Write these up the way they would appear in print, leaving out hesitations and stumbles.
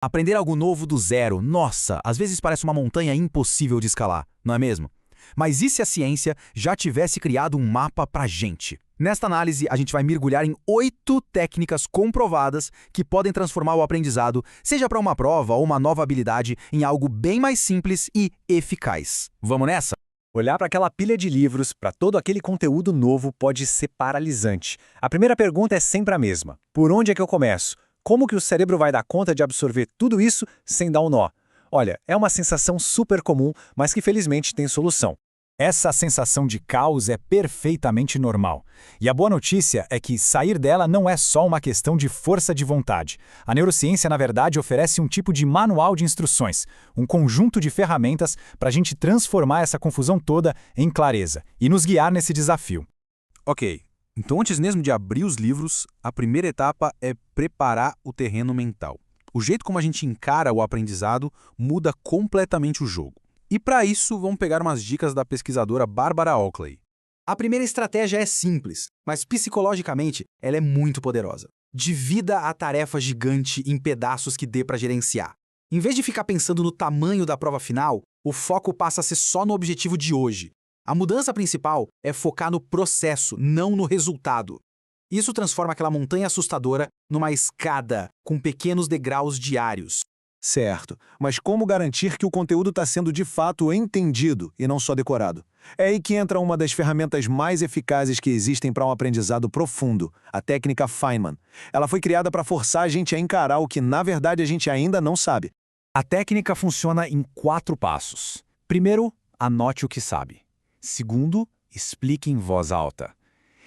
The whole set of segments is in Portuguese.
Aprender algo novo do zero, nossa, às vezes parece uma montanha impossível de escalar, não é mesmo? Mas e se a ciência já tivesse criado um mapa pra gente? Nesta análise, a gente vai mergulhar em 8 técnicas comprovadas que podem transformar o aprendizado, seja para uma prova ou uma nova habilidade, em algo bem mais simples e eficaz. Vamos nessa? Olhar para aquela pilha de livros, para todo aquele conteúdo novo, pode ser paralisante. A primeira pergunta é sempre a mesma. Por onde é que eu começo? Como que o cérebro vai dar conta de absorver tudo isso sem dar um nó? Olha, é uma sensação super comum, mas que felizmente tem solução. Essa sensação de caos é perfeitamente normal. E a boa notícia é que sair dela não é só uma questão de força de vontade. A neurociência, na verdade, oferece um tipo de manual de instruções, um conjunto de ferramentas para a gente transformar essa confusão toda em clareza e nos guiar nesse desafio. Ok, então antes mesmo de abrir os livros, a primeira etapa é preparar o terreno mental. O jeito como a gente encara o aprendizado muda completamente o jogo. E para isso, vamos pegar umas dicas da pesquisadora Barbara Oakley. A primeira estratégia é simples, mas psicologicamente ela é muito poderosa. Divida a tarefa gigante em pedaços que dê para gerenciar. Em vez de ficar pensando no tamanho da prova final, o foco passa a ser só no objetivo de hoje. A mudança principal é focar no processo, não no resultado. Isso transforma aquela montanha assustadora numa escada com pequenos degraus diários. Certo, mas como garantir que o conteúdo está sendo de fato entendido e não só decorado? É aí que entra uma das ferramentas mais eficazes que existem para um aprendizado profundo, a técnica Feynman. Ela foi criada para forçar a gente a encarar o que na verdade a gente ainda não sabe. A técnica funciona em 4 passos. Primeiro, anote o que sabe. Segundo, explique em voz alta.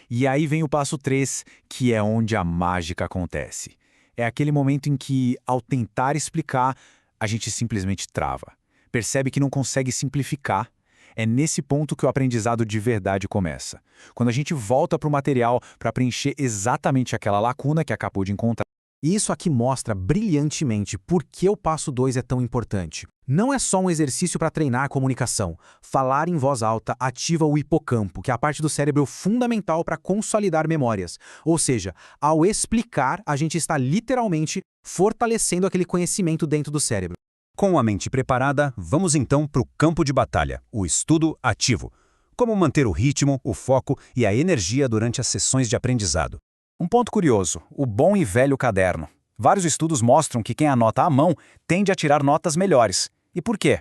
E aí vem o passo 3, que é onde a mágica acontece. É aquele momento em que, ao tentar explicar, a gente simplesmente trava. Percebe que não consegue simplificar. É nesse ponto que o aprendizado de verdade começa. Quando a gente volta para o material para preencher exatamente aquela lacuna que acabou de encontrar. E isso aqui mostra brilhantemente por que o passo 2 é tão importante. Não é só um exercício para treinar a comunicação. Falar em voz alta ativa o hipocampo, que é a parte do cérebro fundamental para consolidar memórias. Ou seja, ao explicar, a gente está literalmente fortalecendo aquele conhecimento dentro do cérebro. Com a mente preparada, vamos então para o campo de batalha, o estudo ativo. Como manter o ritmo, o foco e a energia durante as sessões de aprendizado. Um ponto curioso, o bom e velho caderno. Vários estudos mostram que quem anota à mão tende a tirar notas melhores. E por quê?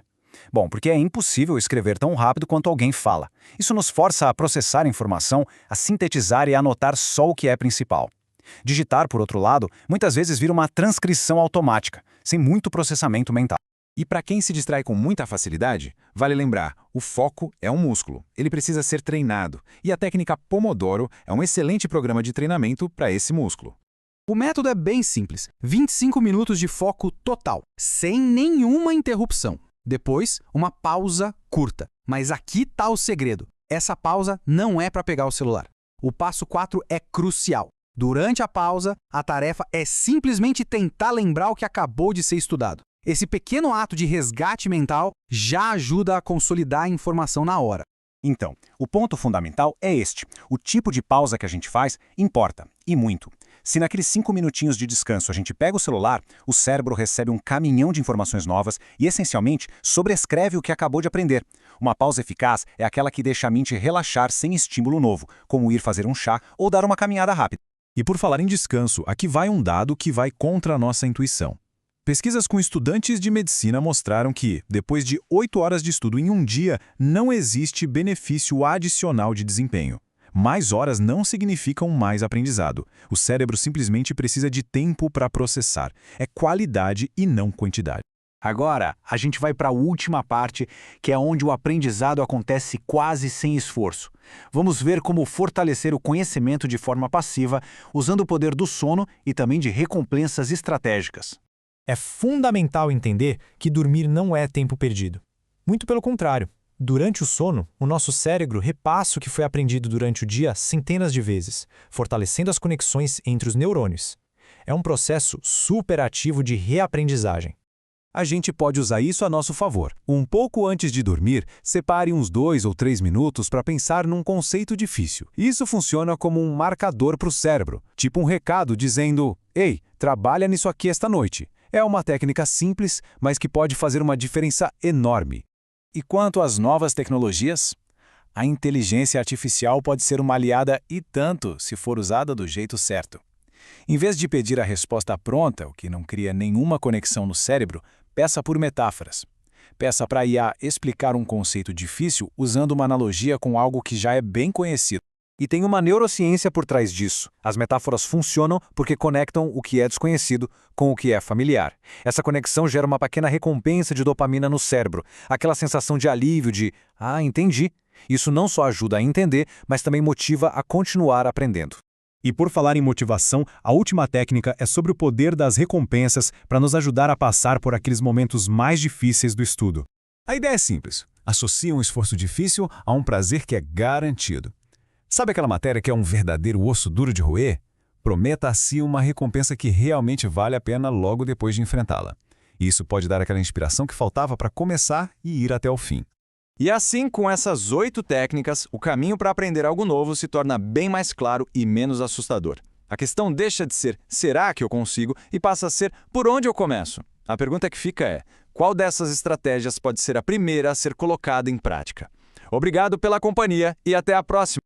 Bom, porque é impossível escrever tão rápido quanto alguém fala. Isso nos força a processar a informação, a sintetizar e a anotar só o que é principal. Digitar, por outro lado, muitas vezes vira uma transcrição automática, sem muito processamento mental. E para quem se distrai com muita facilidade, vale lembrar, o foco é um músculo. Ele precisa ser treinado. E a técnica Pomodoro é um excelente programa de treinamento para esse músculo. O método é bem simples. 25 minutos de foco total, sem nenhuma interrupção. Depois, uma pausa curta. Mas aqui está o segredo. Essa pausa não é para pegar o celular. O passo 4 é crucial. Durante a pausa, a tarefa é simplesmente tentar lembrar o que acabou de ser estudado. Esse pequeno ato de resgate mental já ajuda a consolidar a informação na hora. Então, o ponto fundamental é este. O tipo de pausa que a gente faz importa, e muito. Se naqueles 5 minutinhos de descanso a gente pega o celular, o cérebro recebe um caminhão de informações novas e, essencialmente, sobrescreve o que acabou de aprender. Uma pausa eficaz é aquela que deixa a mente relaxar sem estímulo novo, como ir fazer um chá ou dar uma caminhada rápida. E por falar em descanso, aqui vai um dado que vai contra a nossa intuição. Pesquisas com estudantes de medicina mostraram que, depois de 8 horas de estudo em um dia, não existe benefício adicional de desempenho. Mais horas não significam mais aprendizado. O cérebro simplesmente precisa de tempo para processar. É qualidade e não quantidade. Agora, a gente vai para a última parte, que é onde o aprendizado acontece quase sem esforço. Vamos ver como fortalecer o conhecimento de forma passiva, usando o poder do sono e também de recompensas estratégicas. É fundamental entender que dormir não é tempo perdido. Muito pelo contrário. Durante o sono, o nosso cérebro repassa o que foi aprendido durante o dia centenas de vezes, fortalecendo as conexões entre os neurônios. É um processo superativo de reaprendizagem. A gente pode usar isso a nosso favor. Um pouco antes de dormir, separe uns 2 ou 3 minutos para pensar num conceito difícil. Isso funciona como um marcador para o cérebro, tipo um recado dizendo: "Ei, trabalha nisso aqui esta noite." É uma técnica simples, mas que pode fazer uma diferença enorme. E quanto às novas tecnologias? A inteligência artificial pode ser uma aliada e tanto se for usada do jeito certo. Em vez de pedir a resposta pronta, o que não cria nenhuma conexão no cérebro, peça por metáforas. Peça para a IA explicar um conceito difícil usando uma analogia com algo que já é bem conhecido. E tem uma neurociência por trás disso. As metáforas funcionam porque conectam o que é desconhecido com o que é familiar. Essa conexão gera uma pequena recompensa de dopamina no cérebro, aquela sensação de alívio de "ah, entendi". Isso não só ajuda a entender, mas também motiva a continuar aprendendo. E por falar em motivação, a última técnica é sobre o poder das recompensas para nos ajudar a passar por aqueles momentos mais difíceis do estudo. A ideia é simples. Associa um esforço difícil a um prazer que é garantido. Sabe aquela matéria que é um verdadeiro osso duro de roer? Prometa a si uma recompensa que realmente vale a pena logo depois de enfrentá-la. Isso pode dar aquela inspiração que faltava para começar e ir até o fim. E assim, com essas 8 técnicas, o caminho para aprender algo novo se torna bem mais claro e menos assustador. A questão deixa de ser "será que eu consigo?" e passa a ser "por onde eu começo?". A pergunta que fica é: qual dessas estratégias pode ser a primeira a ser colocada em prática? Obrigado pela companhia e até a próxima!